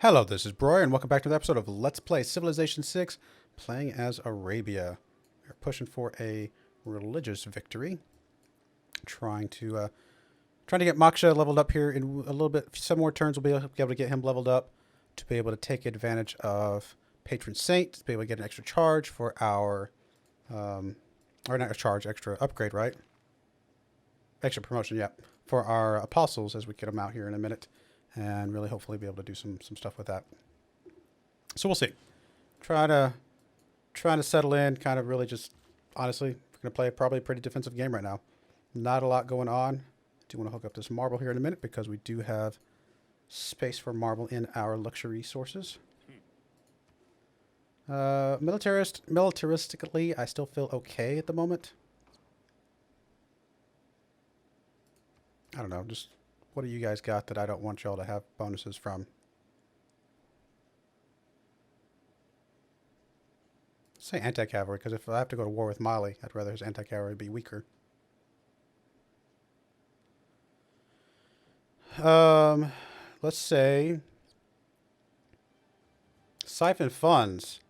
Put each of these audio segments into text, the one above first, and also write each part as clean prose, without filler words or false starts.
Hello, this is Broyar, and welcome back to the episode of Let's Play Civilization 6, playing as Arabia. We're pushing for a religious victory. Trying to get Moksha leveled up here in a little bit. Some more turns we'll be able to get him leveled up to be able to take advantage of Patron Saint, to be able to get an extra charge for our, or not a charge, extra upgrade, right? Extra promotion, yeah, for our apostles as we get them out here in a minute. And really hopefully be able to do some stuff with that. So we'll see. Trying to settle in, kind of really just, honestly, we're going to play probably a pretty defensive game right now. Not a lot going on. I do want to hook up this marble here in a minute because we do have space for marble in our luxury sources. Militaristically, I still feel okay at the moment. I don't know, just... what do you guys got that I don't want y'all to have bonuses from? Say anti-cavalry, because if I have to go to war with Mali, I'd rather his anti-cavalry be weaker. Let's say siphon funds,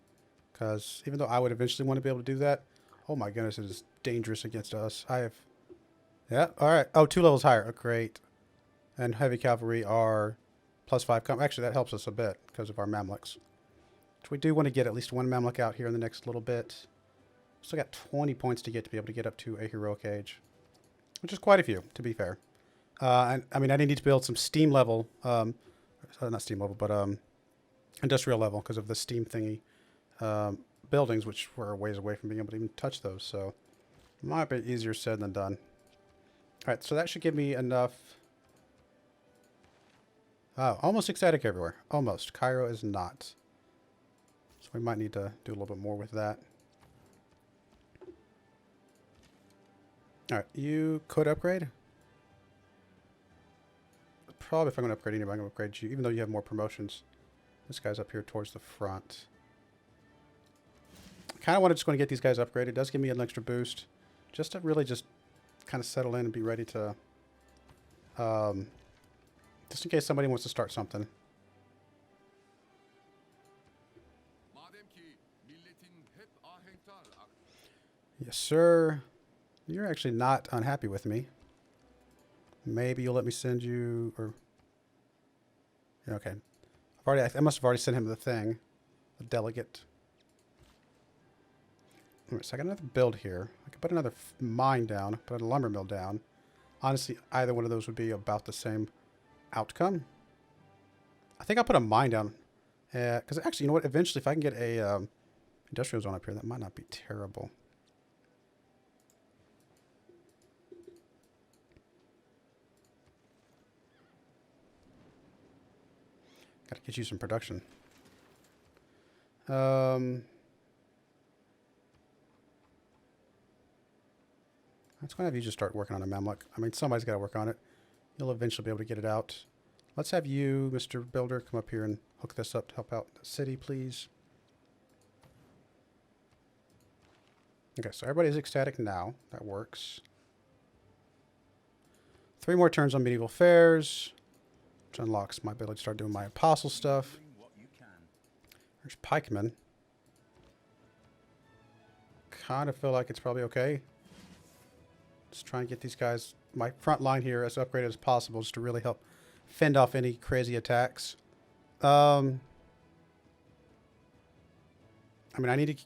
because even though I would eventually want to be able to do that, oh my goodness, it is dangerous against us. I have, yeah, all right. Oh, 2 levels higher. Oh, great. And heavy cavalry are +5. Actually, that helps us a bit because of our Mamluks. Which we do want to get at least 1 Mamluk out here in the next little bit. Still got 20 points to get to be able to get up to a heroic age. Which is quite a few, to be fair. And I mean, I need to build some steam level, not steam level, but industrial level because of the steam thingy buildings, which we're a ways away from being able to even touch those. So, might be easier said than done. Alright, so that should give me enough... oh, almost ecstatic everywhere. Almost. Cairo is not. So we might need to do a little bit more with that. Alright, you could upgrade. Probably if I'm going to upgrade anybody, I'm going to upgrade you, even though you have more promotions. This guy's up here towards the front. I kind of want to just want to get these guys upgraded. It does give me an extra boost. Just to really just kind of settle in and be ready to... just in case somebody wants to start something. Yes, sir. You're actually not unhappy with me. Maybe you'll let me send you, or... yeah, okay. I must have already sent him the thing. The delegate. Alright, so I got another build here. I could put another mine down, put a lumber mill down. Honestly, either one of those would be about the same outcome. I think I'll put a mine down. Because actually, you know what? Eventually, if I can get a industrial zone up here, that might not be terrible. Gotta get you some production. That's going to have you just start working on a Mamluk. I mean, somebody's got to work on it. You'll eventually be able to get it out. Let's have you, Mr. Builder, come up here and hook this up to help out the city, please. Okay, so everybody's ecstatic now. That works. 3 more turns on medieval fairs, which unlocks my ability to start doing my apostle stuff. There's pikemen. Kind of feel like it's probably okay. Just try and get these guys, my front line here, as upgraded as possible, just to really help fend off any crazy attacks. I mean, I need to...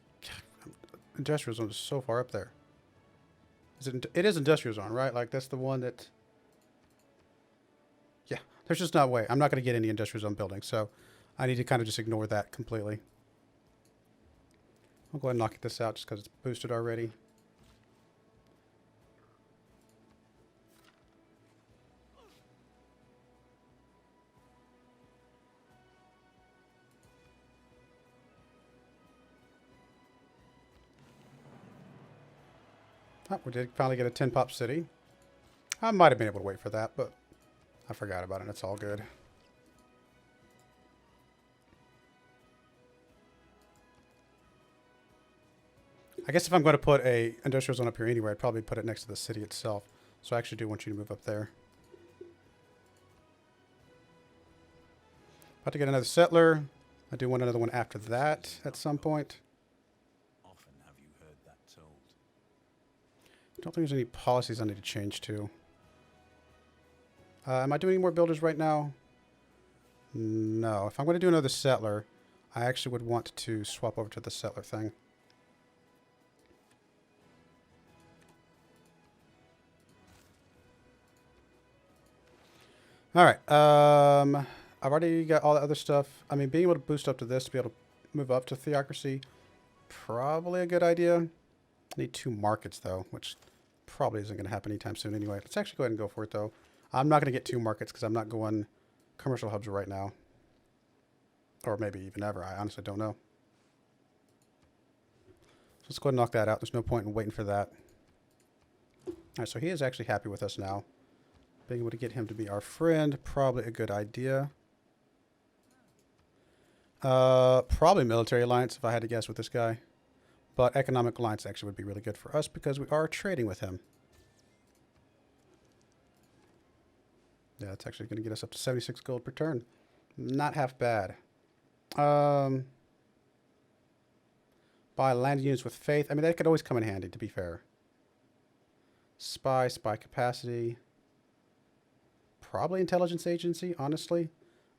industrial zone is so far up there. It is industrial zone, right? Like, that's the one that... yeah, there's just no way. I'm not going to get any industrial zone buildings, so I need to kind of just ignore that completely. I'll go ahead and knock this out just because it's boosted already. Oh, we did finally get a 10 pop city. I might have been able to wait for that, but I forgot about it. It's all good. I guess if I'm going to put a industrial zone up here anyway, I'd probably put it next to the city itself. So I actually do want you to move up there. About to get another settler. I do want another one after that at some point. Often have you heard that told? Don't think there's any policies I need to change to. Am I doing any more builders right now? No. If I'm going to do another settler, I actually would want to swap over to the settler thing. All right. I've already got all the other stuff. I mean, being able to boost up to this to be able to move up to theocracy, probably a good idea. I need 2 markets, though, which probably isn't going to happen anytime soon anyway. Let's actually go ahead and go for it, though. I'm not going to get 2 markets because I'm not going commercial hubs right now. Or maybe even ever. I honestly don't know. So let's go ahead and knock that out. There's no point in waiting for that. All right, so he is actually happy with us now. Being able to get him to be our friend, probably a good idea. Probably military alliance if I had to guess with this guy. But economic alliance actually would be really good for us because we are trading with him. Yeah, it's actually going to get us up to 76 gold per turn. Not half bad. Buy land units with faith. I mean, that could always come in handy, to be fair. Spy capacity. Probably intelligence agency, honestly.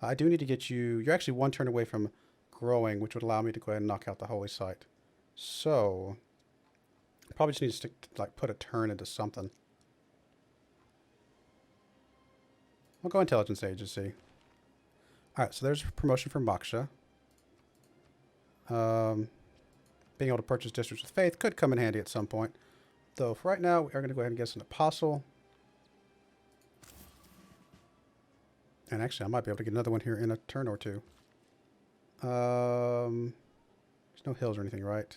I do need to get you... You're actually 1 turn away from growing, which would allow me to go ahead and knock out the holy site. So, probably just need to stick, like, put a turn into something. We'll go intelligence agency. All right, so there's promotion for Moksha. Being able to purchase districts with faith could come in handy at some point. Though, for right now, we are going to go ahead and get us an apostle. And actually, I might be able to get another one here in a turn or 2. There's no hills or anything, right?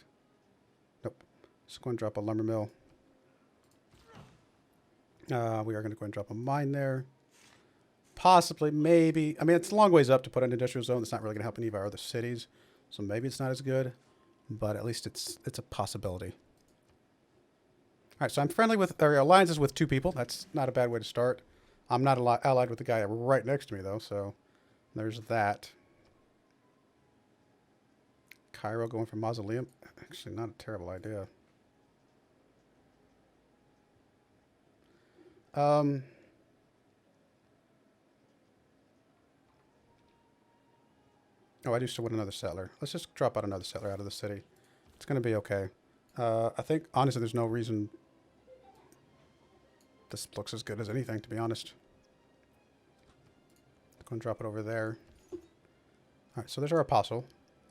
Nope. Just going to drop a lumber mill. We are going to go and drop a mine there. Possibly, maybe. I mean, it's a long ways up to put an industrial zone. That's not really going to help any of our other cities. So maybe it's not as good. But at least it's a possibility. All right, so I'm friendly with, or alliances with 2 people. That's not a bad way to start. I'm not allied with the guy right next to me, though, so there's that. Cairo going for mausoleum. Actually, not a terrible idea. Oh, I do still want another settler. Let's just drop out another settler out of the city. It's going to be okay. I think, honestly, there's no reason this looks as good as anything, to be honest. Go and drop it over there. All right, so there's our apostle.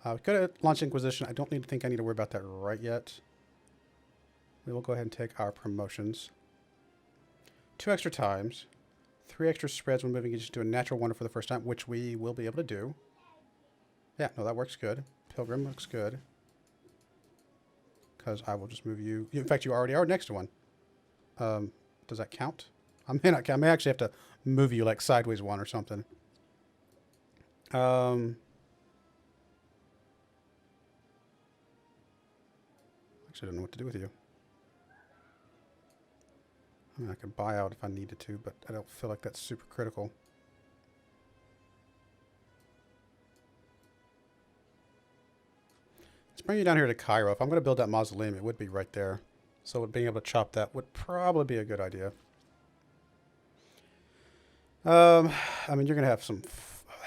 We could have launched Inquisition. I don't think I need to worry about that right yet. We will go ahead and take our promotions. 2 extra times. 3 extra spreads when moving each to a natural wonder for the first time, which we will be able to do. Yeah, no, that works good. Pilgrim looks good. Because I will just move you. In fact, you already are next to one. Does that count? I may actually have to move you like sideways 1 or something. Actually, I don't know what to do with you. I mean, I could buy out if I needed to, but I don't feel like that's super critical. Let's bring you down here to Cairo. If I'm going to build that mausoleum, it would be right there. So being able to chop that would probably be a good idea. I mean, you're going to have some...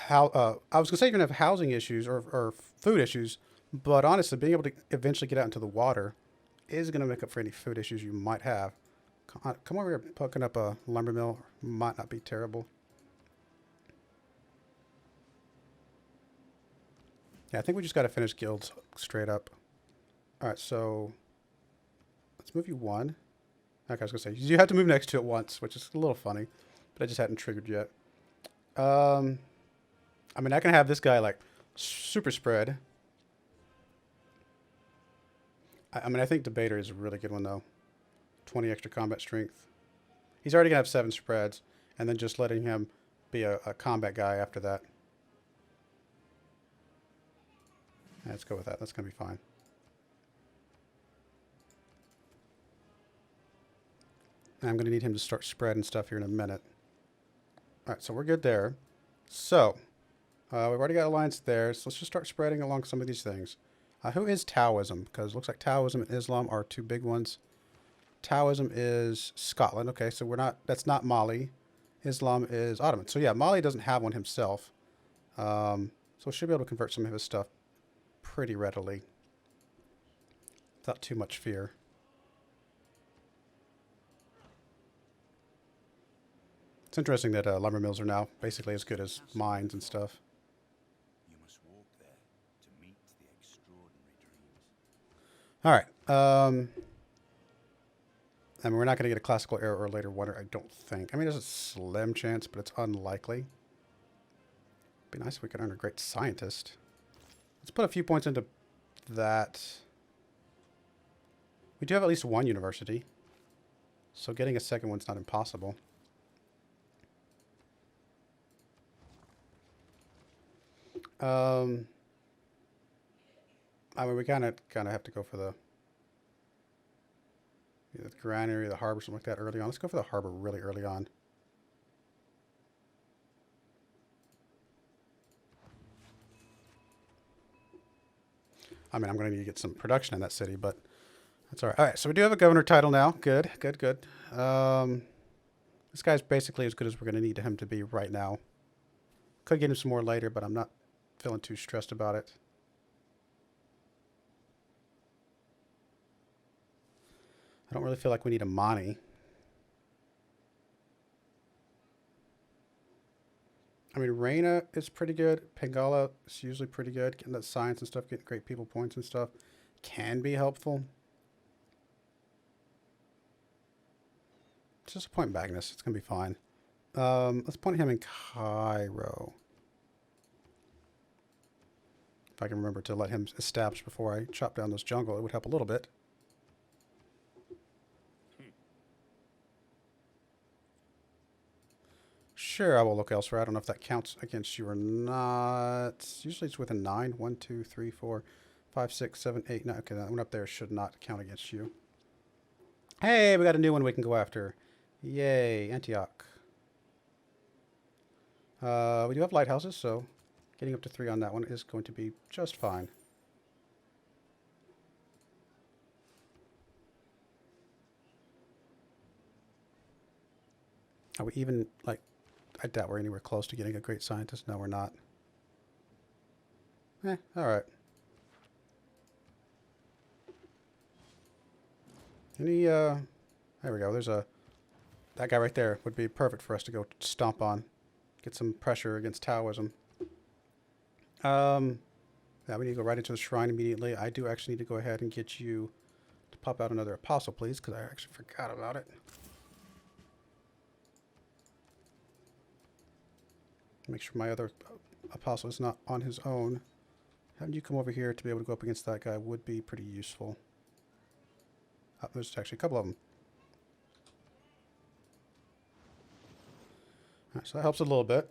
I was going to say you're going to have housing issues or food issues, but honestly, being able to eventually get out into the water is going to make up for any food issues you might have. Come over here, poking up a lumber mill might not be terrible. Yeah, I think we just got to finish guilds straight up. All right, so let's move you 1. Okay, I was going to say, you have to move next to it once, which is a little funny, but I just hadn't triggered yet. I mean, I can have this guy, like, super spread. I mean, I think Debater is a really good one, though. 20 extra combat strength. He's already going to have 7 spreads, and then just letting him be a combat guy after that. Yeah, let's go with that. That's going to be fine. I'm going to need him to start spreading stuff here in a minute. All right, so we're good there. So, We've already got alliance there, so let's just start spreading along some of these things. Who is Taoism? Because it looks like Taoism and Islam are two big ones. Taoism is Scotland. Okay, so we're not. That's not Mali. Islam is Ottoman. So yeah, Mali doesn't have one himself. So we should be able to convert some of his stuff pretty readily, without too much fear. It's interesting that lumber mills are now basically as good as mines and stuff. You must walk there to meet the extraordinary dreams. All right. I mean, we're not going to get a classical era or later wonder, I don't think. I mean, there's a slim chance, but it's unlikely. Be nice if we could earn a great scientist. Let's put a few points into that. We do have at least one university, so getting a second one's not impossible. I mean, we kind of have to go for the granary, the harbor, something like that early on. Let's go for the harbor really early on. I mean, I'm going to need to get some production in that city, but that's all right. All right, so we do have a governor title now. Good, good, good. This guy's basically as good as we're going to need him to be right now. Could get him some more later, but I'm not feeling too stressed about it. I don't really feel like we need a Mani. I mean, Reina is pretty good. Pangala is usually pretty good. Getting that science and stuff, getting great people points and stuff can be helpful. Just appoint Magnus. It's going to be fine. Let's point him in Cairo. If I can remember to let him establish before I chop down this jungle, it would help a little bit. Sure, I will look elsewhere. I don't know if that counts against you or not. Usually it's within 9. 1, 2, 3, 4, 5, 6, 7, 8, 9. Okay, that one up there should not count against you. Hey, we got a new one we can go after. Yay, Antioch. We do have lighthouses, so getting up to 3 on that one is going to be just fine. Are we even, like, I doubt we're anywhere close to getting a great scientist. No, we're not. Alright. There we go. There's that guy right there would be perfect for us to go stomp on. Get some pressure against Taoism. Yeah, we need to go right into the shrine immediately. I do actually need to go ahead and get you to pop out another apostle, please, because I actually forgot about it. Make sure my other apostle is not on his own. Having you come over here to be able to go up against that guy would be pretty useful. Oh, there's actually a couple of them. All right, so that helps a little bit.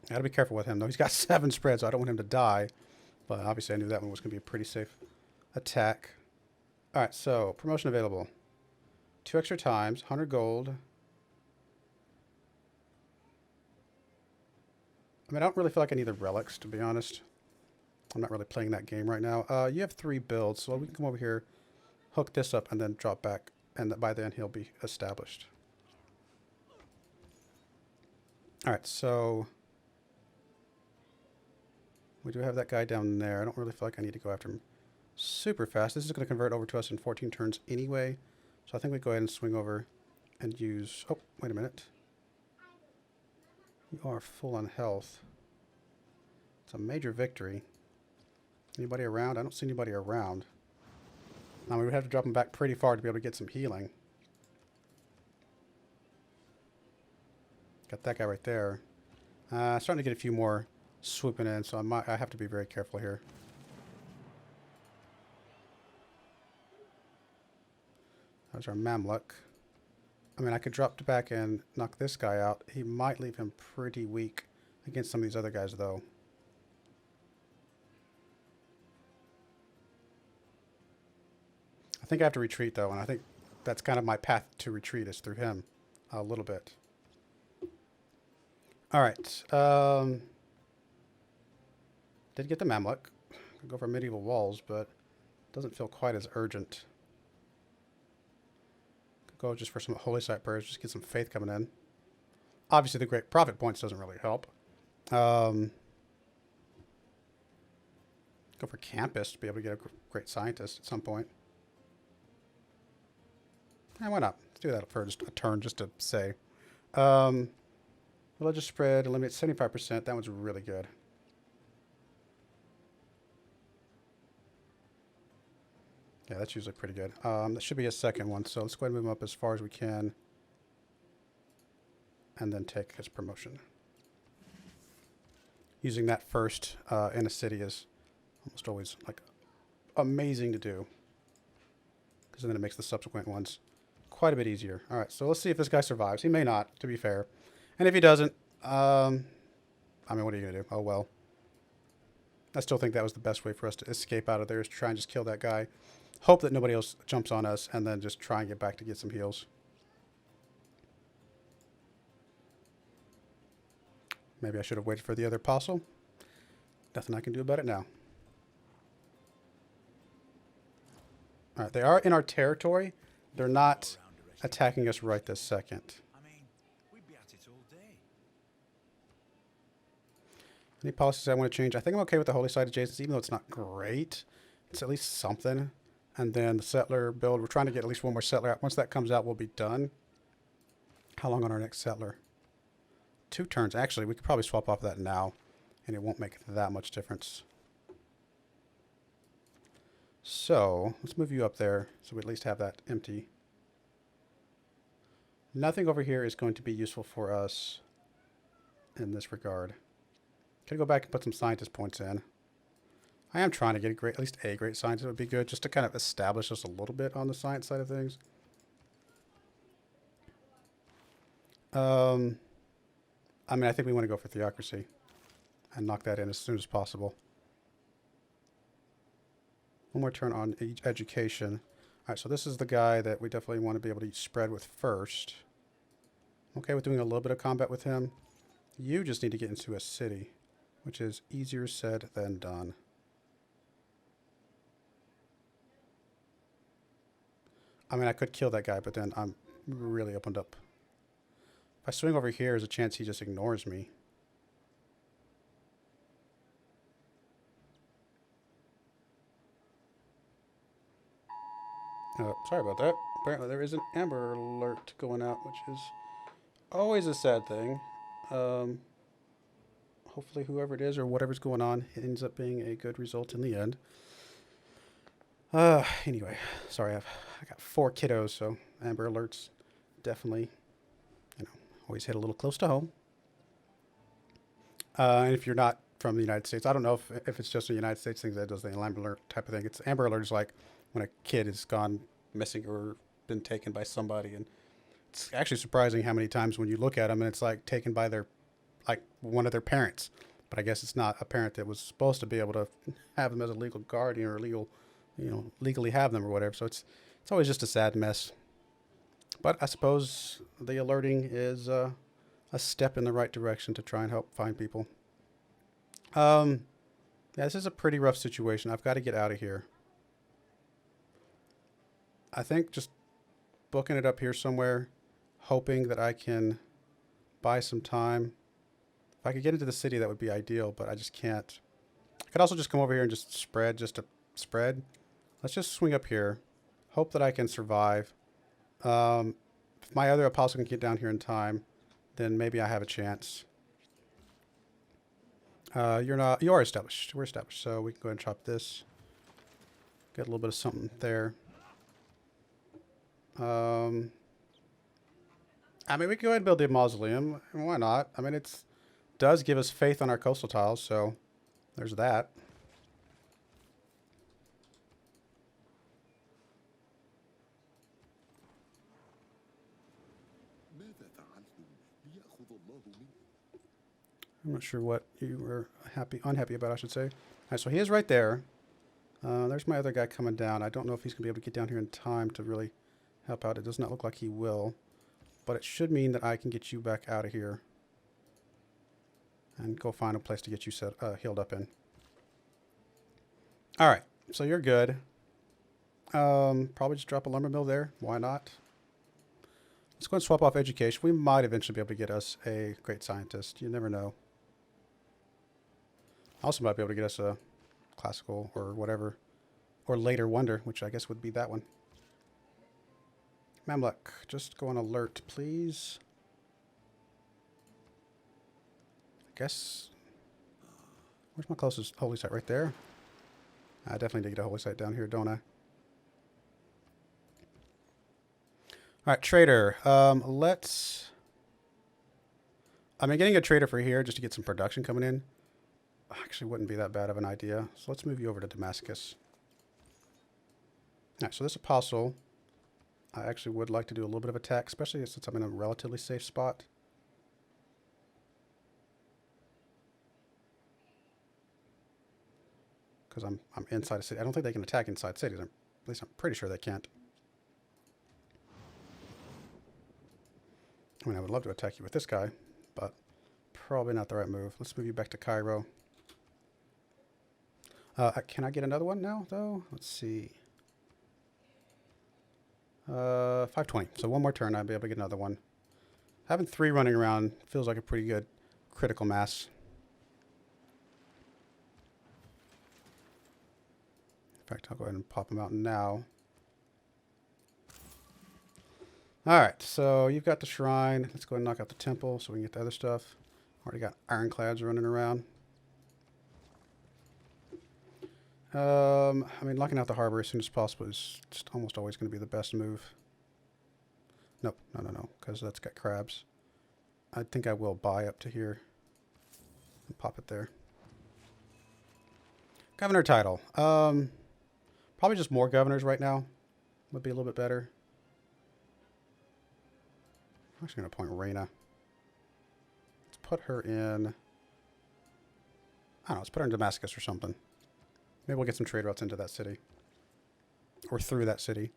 Gotta be careful with him, though. He's got 7 spreads, so I don't want him to die. But obviously I knew that one was going to be a pretty safe attack. All right, so promotion available. 2 extra times, 100 gold. I mean, I don't really feel like I need the relics, to be honest. I'm not really playing that game right now. You have 3 builds, so we can come over here, hook this up, and then drop back. And by then, he'll be established. All right, so we do have that guy down there. I don't really feel like I need to go after him super fast. This is going to convert over to us in 14 turns anyway. So I think we go ahead and swing over and use... Oh, wait a minute. You are full on health. It's a major victory. Anybody around? I don't see anybody around. Now we would have to drop him back pretty far to be able to get some healing. Got that guy right there. Starting to get a few more swooping in, so I have to be very careful here. There's our Mamluk. I mean, I could drop back and knock this guy out. He might leave him pretty weak against some of these other guys, though. I think I have to retreat, though, and I think that's kind of my path to retreat is through him a little bit. All right. Did get the Mamluk. Could go for medieval walls, but doesn't feel quite as urgent. Could go just for some holy site prayers, just get some faith coming in. Obviously, the great prophet points doesn't really help. Go for campus to be able to get a great scientist at some point. And why not? Let's do that for just a turn, just to say. Religious spread eliminates 75%. That one's really good. Yeah, that's usually pretty good. That should be a second one, so let's go ahead and move him up as far as we can. And then take his promotion. Using that first in a city is almost always like amazing to do. Because then it makes the subsequent ones quite a bit easier. Alright, so let's see if this guy survives. He may not, to be fair. And if he doesn't, I mean, what are you going to do? Oh, well. I still think that was the best way for us to escape out of there, is try and just kill that guy. Hope that nobody else jumps on us, and then just try and get back to get some heals. Maybe I should have waited for the other apostle. Nothing I can do about it now. Alright, they are in our territory. They're not attacking us right this second. I mean, we'd be at it all day. Any policies I want to change? I think I'm okay with the holy site adjacency, even though it's not great. It's at least something. And then the settler build. We're trying to get at least one more settler out. Once that comes out, we'll be done. How long on our next settler? 2 turns. Actually, we could probably swap off that now, and it won't make that much difference. So, let's move you up there so we at least have that empty. Nothing over here is going to be useful for us in this regard. Can I go back and put some scientist points in? I am trying to get at least a great scientist would be good, just to kind of establish us a little bit on the science side of things. I mean, I think we want to go for theocracy and knock that in as soon as possible. One more turn on education. All right, so this is the guy that we definitely want to be able to spread with first. Okay with doing a little bit of combat with him. You just need to get into a city, which is easier said than done. I mean, I could kill that guy, but then I'm really opened up. If I swing over here, there's a chance he just ignores me. Sorry about that. Apparently there is an Amber Alert going out, which is always a sad thing. Hopefully whoever it is or whatever's going on ends up being a good result in the end. Anyway, sorry, I got 4 kiddos, so Amber Alerts definitely, always hit a little close to home. And if you're not from the United States, I don't know if it's just a United States thing that does the Amber Alert type of thing. It's Amber Alert is like when a kid has gone missing or been taken by somebody, and it's actually surprising how many times when you look at them and it's like taken by one of their parents, but I guess it's not a parent that was supposed to be able to have them as a legal guardian or legally have them or whatever. So it's always just a sad mess. But I suppose the alerting is a step in the right direction to try and help find people. Yeah, this is a pretty rough situation. I've got to get out of here. I think just booking it up here somewhere, hoping that I can buy some time. If I could get into the city, that would be ideal, but I just can't. I could also just come over here and just spread, just to spread. Let's just swing up here. Hope that I can survive. If my other apostle can get down here in time, then maybe I have a chance. You're not. You are established. We're established, so we can go ahead and chop this. Get a little bit of something there. I mean, we can go ahead and build the mausoleum. Why not? I mean, it does give us faith on our coastal tiles, so there's that. I'm not sure what you were unhappy about, I should say. All right, so he is right there. There's my other guy coming down. I don't know if he's going to be able to get down here in time to really help out. It does not look like he will. But it should mean that I can get you back out of here. And go find a place to get you healed up in. All right, so you're good. Probably just drop a lumber mill there. Why not? Let's go and swap off education. We might eventually be able to get us a great scientist. You never know. Also might be able to get us a classical or whatever. Or later wonder, which I guess would be that one. Mamluk, just go on alert, please. I guess... Where's my closest holy site? Right there? I definitely need to get a holy site down here, don't I? Alright, trader. Let's... I mean, getting a trader for here just to get some production coming in actually wouldn't be that bad of an idea. So let's move you over to Damascus. Alright, so this apostle, I actually would like to do a little bit of attack, especially since I'm in a relatively safe spot. Because I'm inside a city. I don't think they can attack inside cities. At least I'm pretty sure they can't. I mean, I would love to attack you with this guy, but probably not the right move. Let's move you back to Cairo. Can I get another one now, though? Let's see. 520. So one more turn, I'll be able to get another one. Having 3 running around feels like a pretty good critical mass. In fact, I'll go ahead and pop them out now. Alright, so you've got the shrine. Let's go ahead and knock out the temple so we can get the other stuff. Already got ironclads running around. I mean, knocking out the harbor as soon as possible is just almost always going to be the best move. Nope, no, because that's got crabs. I think I will buy up to here and pop it there. Governor title. Probably just more governors right now would be a little bit better. I'm actually going to appoint Reyna. Let's put her in... I don't know, let's put her in Damascus or something. Maybe we'll get some trade routes into that city. Or through that city.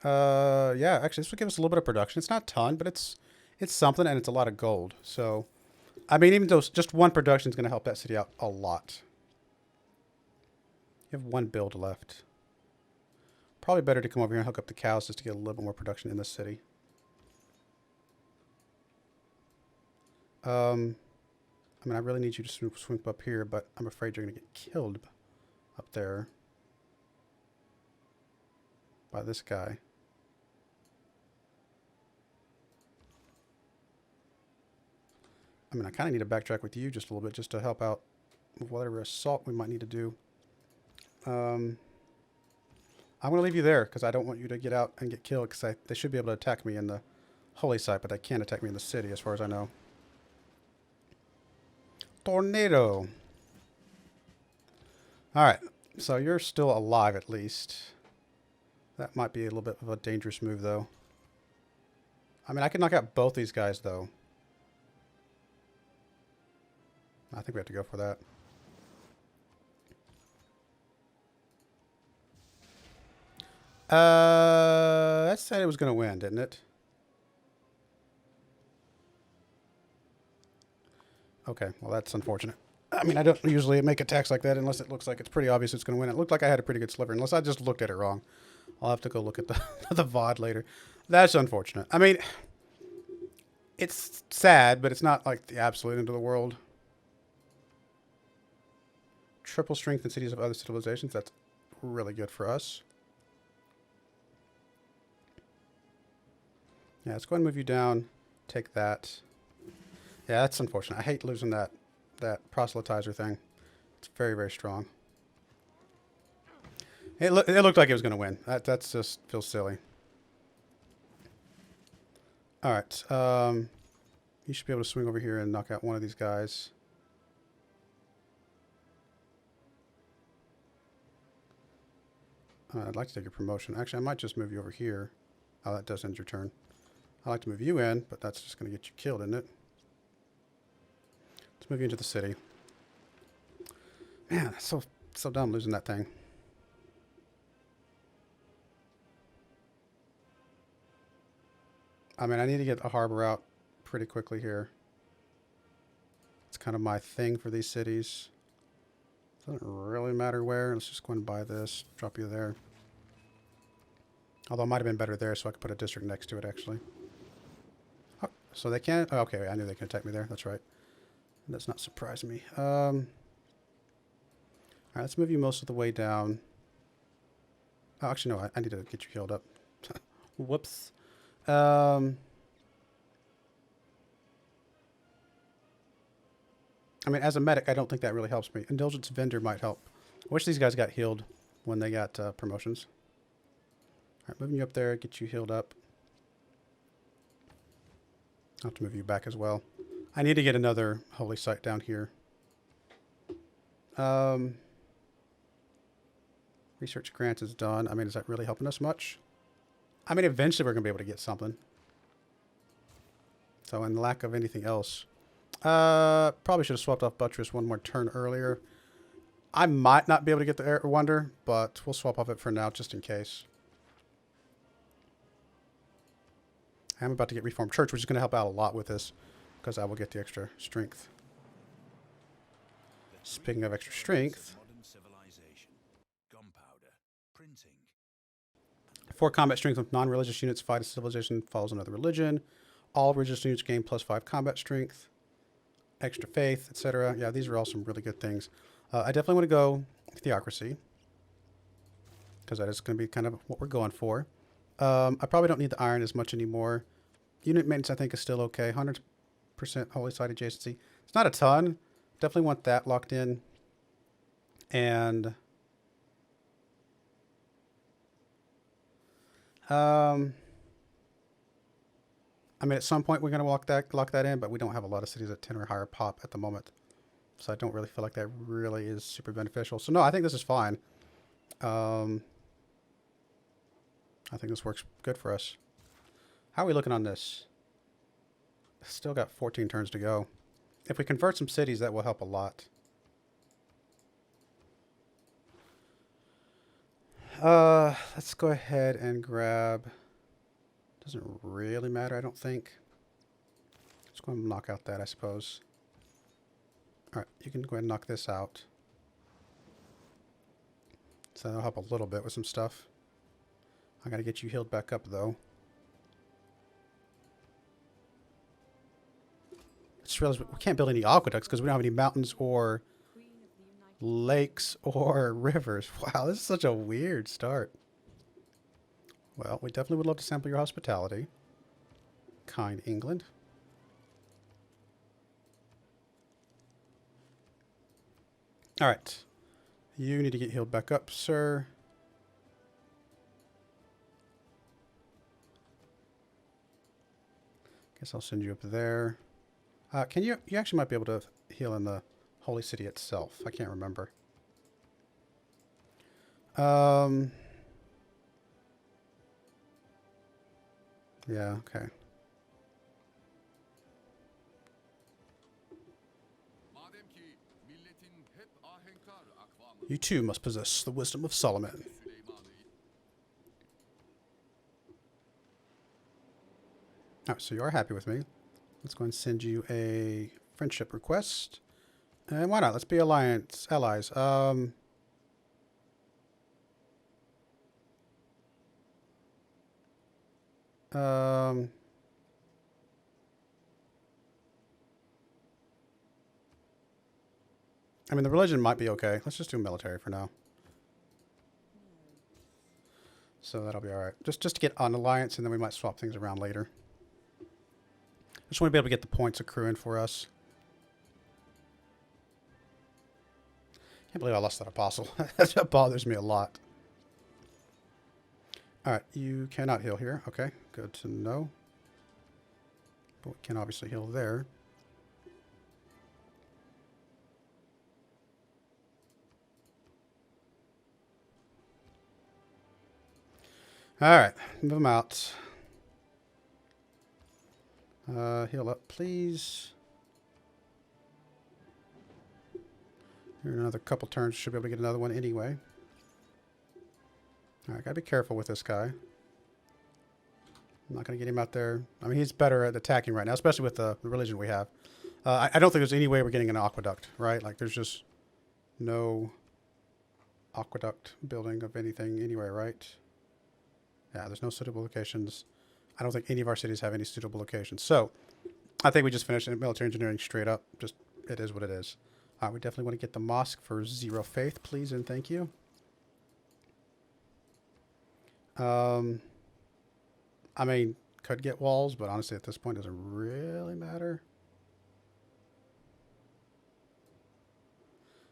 Yeah, actually, this will give us a little bit of production. It's not a ton, but it's something, and it's a lot of gold. So, I mean, even though just one production is going to help that city out a lot. You have 1 build left. Probably better to come over here and hook up the cows just to get a little bit more production in this city. I mean, I really need you to swoop up here, but I'm afraid you're going to get killed up there by this guy. I mean, I kind of need to backtrack with you just a little bit just to help out with whatever assault we might need to do. I'm going to leave you there because I don't want you to get out and get killed because they should be able to attack me in the holy site, but they can't attack me in the city as far as I know. Tornado. Alright, so you're still alive at least. That might be a little bit of a dangerous move, though. I mean, I can knock out both these guys, though. I think we have to go for that. That said it was going to win, didn't it? Okay, well, that's unfortunate. I mean, I don't usually make attacks like that unless it looks like it's pretty obvious it's going to win. It looked like I had a pretty good sliver, unless I just looked at it wrong. I'll have to go look at the, the VOD later. That's unfortunate. I mean, it's sad, but it's not like the absolute end of the world. Triple strength in cities of other civilizations. That's really good for us. Yeah, let's go ahead and move you down. Take that. Yeah, that's unfortunate. I hate losing that proselytizer thing. It's very, very strong. It looked like it was going to win. That's just feels silly. All right. You should be able to swing over here and knock out one of these guys. I'd like to take your promotion. Actually, I might just move you over here. Oh, that does end your turn. I'd like to move you in, but that's just going to get you killed, isn't it? Let's move you into the city. Man, that's so dumb losing that thing. I mean, I need to get a harbor out pretty quickly here. It's kind of my thing for these cities. Doesn't really matter where. Let's just go and buy this. Drop you there. Although it might have been better there, so I could put a district next to it, actually. Oh, so they can't... Oh, okay, I knew they could attack me there. That's right. That's not surprising me. Alright, let's move you most of the way down. Oh, actually, no, I need to get you healed up. Whoops. I mean, as a medic, I don't think that really helps me. Indulgence Vendor might help. I wish these guys got healed when they got promotions. Alright, moving you up there, get you healed up. I'll have to move you back as well. I need to get another holy site down here. Research grant is done. I mean, is that really helping us much? I mean, eventually we're going to be able to get something. So, in lack of anything else. Probably should have swapped off Buttress one more turn earlier. I might not be able to get the Air Wonder, but we'll swap off it for now just in case. I'm about to get Reformed Church, which is going to help out a lot with this, because I will get the extra strength. Speaking of extra strength, 4 combat strength with non-religious units fight a civilization follows another religion. All religious units gain +5 combat strength. Extra faith, etc. Yeah, these are all some really good things. I definitely want to go theocracy, because that is going to be kind of what we're going for. I probably don't need the iron as much anymore. Unit maintenance, I think, is still okay. 100% holy site adjacency. It's not a ton. Definitely want that locked in. And I mean, at some point we're going to lock that in, but we don't have a lot of cities at 10 or higher pop at the moment. So I don't really feel like that really is super beneficial. So no, I think this is fine. I think this works good for us. How are we looking on this? Still got 14 turns to go. If we convert some cities, that will help a lot. Let's go ahead and grab... Doesn't really matter, I don't think. Let's go and knock out that, I suppose. Alright, you can go ahead and knock this out. So that'll help a little bit with some stuff. I gotta get you healed back up, though. I just realized we can't build any aqueducts because we don't have any mountains or lakes or rivers. Wow, this is such a weird start. Well, we definitely would love to sample your hospitality. Kind England. Alright. You need to get healed back up, sir. Guess I'll send you up there. Can you actually might be able to heal in the Holy City itself. I can't remember. Yeah, okay. You too must possess the wisdom of Solomon. Alright, so you are happy with me. Let's go and send you a friendship request. And why not? Let's be allies. I mean, the religion might be okay. Let's just do military for now. So that'll be alright. Just to get on alliance, and then we might swap things around later. I just want to be able to get the points accruing for us. Can't believe I lost that apostle. That bothers me a lot. Alright, you cannot heal here. Okay, good to know. But we can obviously heal there. Alright, move them out. Heal up, please. Here in another couple turns, should be able to get another one anyway. Alright, gotta be careful with this guy. I'm not gonna get him out there. I mean, he's better at attacking right now, especially with the religion we have. I don't think there's any way we're getting an aqueduct, right? Like, there's just no aqueduct building of anything anywhere, right? Yeah, there's no suitable locations. I don't think any of our cities have any suitable locations. So I think we just finished military engineering straight up. Just, it is what it is. We definitely want to get the mosque for 0 faith, please and thank you. I mean, could get walls, but honestly at this point it doesn't really matter.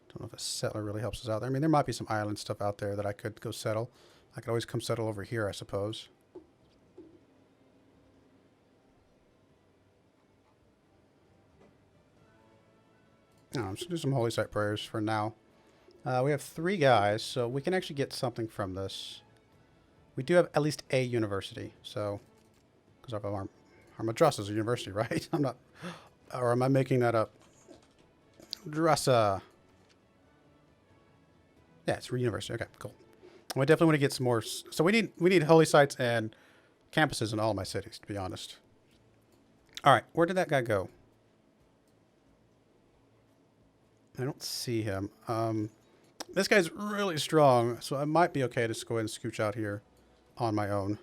Don't know if a settler really helps us out there. I mean, there might be some island stuff out there that I could go settle. I could always come settle over here, I suppose. I'm just going to do some holy site prayers for now. We have 3 guys, so we can actually get something from this. We do have at least a university, so... Because our madrasa is a university, right? I'm not... Or am I making that up? Drasa. Yeah, it's a university. Okay, cool. We definitely want to get some more... So we need holy sites and campuses in all my cities, to be honest. Alright, where did that guy go? I don't see him. This guy's really strong, so I might be okay to just go ahead and scooch out here on my own.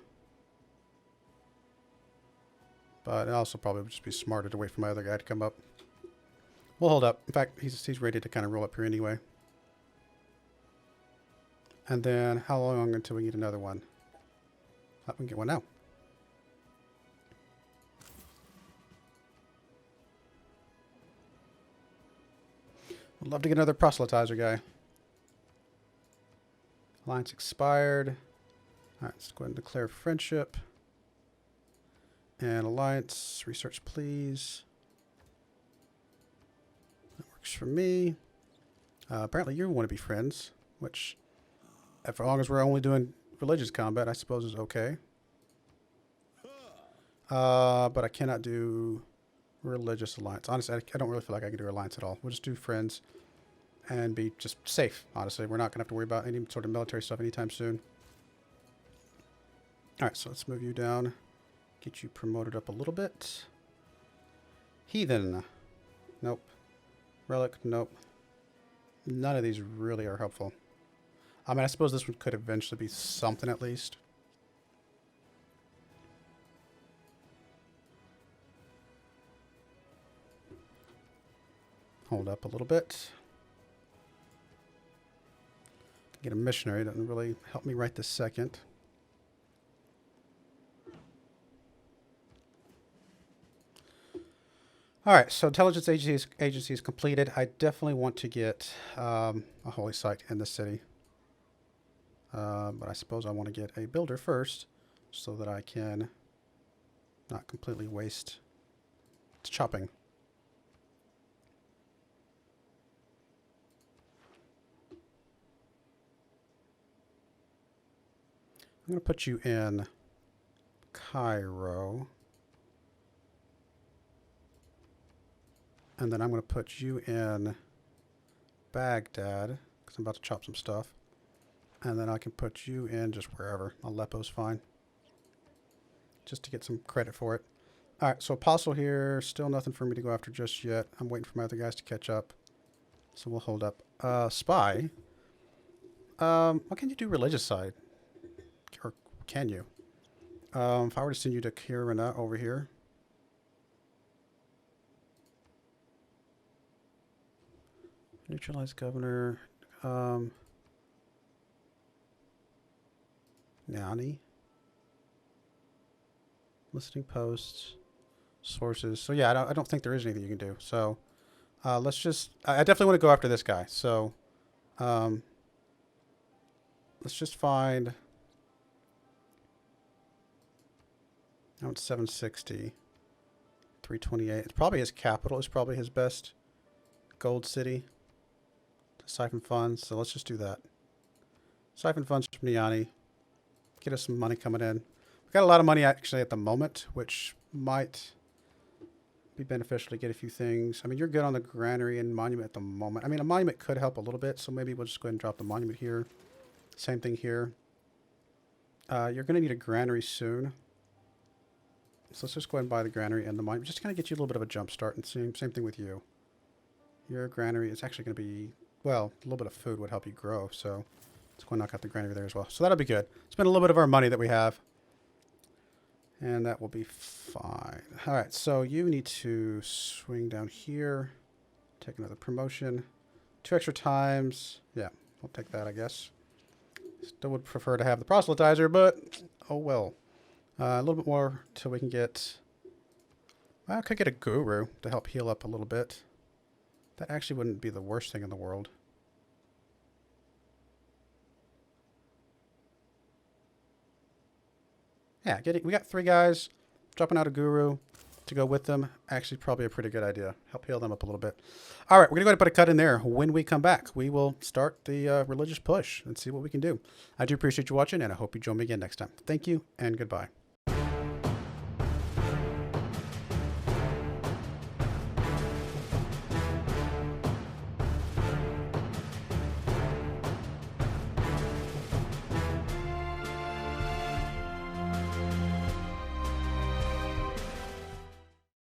But it also probably would just be smarter to wait for my other guy to come up. We'll hold up. In fact, he's ready to kind of roll up here anyway. And then how long until we get another one? We can get one now. I'd love to get another proselytizer guy. Alliance expired. Alright, let's go ahead and declare friendship. And alliance, research please. That works for me. Apparently you want to be friends, which, for long as we're only doing religious combat, I suppose is okay. But I cannot do religious alliance. Honestly, I don't really feel like I can do alliance at all. We'll just do friends and be just safe, honestly. We're not going to have to worry about any sort of military stuff anytime soon. Alright, so let's move you down. Get you promoted up a little bit. Heathen. Nope. Relic. Nope. None of these really are helpful. I mean, I suppose this one could eventually be something at least. Hold up a little bit. Get a missionary. Doesn't really help me right this second. All right, so intelligence agency is completed. I definitely want to get a holy site in the city. But I suppose I want to get a builder first so that I can not completely waste chopping. I'm going to put you in Cairo. And then I'm going to put you in Baghdad, because I'm about to chop some stuff. And then I can put you in just wherever. Aleppo's fine. Just to get some credit for it. Alright, so Apostle here. Still nothing for me to go after just yet. I'm waiting for my other guys to catch up. So we'll hold up. Spy. What can you do religious side? Or can you? If I were to send you to Kirana over here. Neutralize governor. Nani. Listening posts. Sources. So yeah, I don't think there is anything you can do. So let's just... I definitely want to go after this guy. So let's just find... Now it's 760. 328. It's probably his capital. It's probably his best gold city. To siphon funds. So let's just do that. Siphon funds from Niani. Get us some money coming in. We've got a lot of money actually at the moment, which might be beneficial to get a few things. I mean, you're good on the granary and monument at the moment. I mean, a monument could help a little bit, so maybe we'll just go ahead and drop the monument here. Same thing here. You're going to need a granary soon. So let's just go ahead and buy the granary and the monument. Just to kind of get you a little bit of a jump start. And same thing with you. Your granary is actually going to be well, a little bit of food would help you grow. So let's go knock out the granary there as well. So that'll be good. Spend a little bit of our money that we have. And that will be fine. All right, so you need to swing down here. Take another promotion. 2 extra times. Yeah, I'll take that, I guess. Still would prefer to have the proselytizer, but oh well. A little bit more till we can get... Well, I could get a guru to help heal up a little bit. That actually wouldn't be the worst thing in the world. Yeah, we got 3 guys. Dropping out a guru to go with them. Actually, probably a pretty good idea. Help heal them up a little bit. All right, we're going to go ahead and put a cut in there. When we come back, we will start the religious push and see what we can do. I do appreciate you watching, and I hope you join me again next time. Thank you, and goodbye.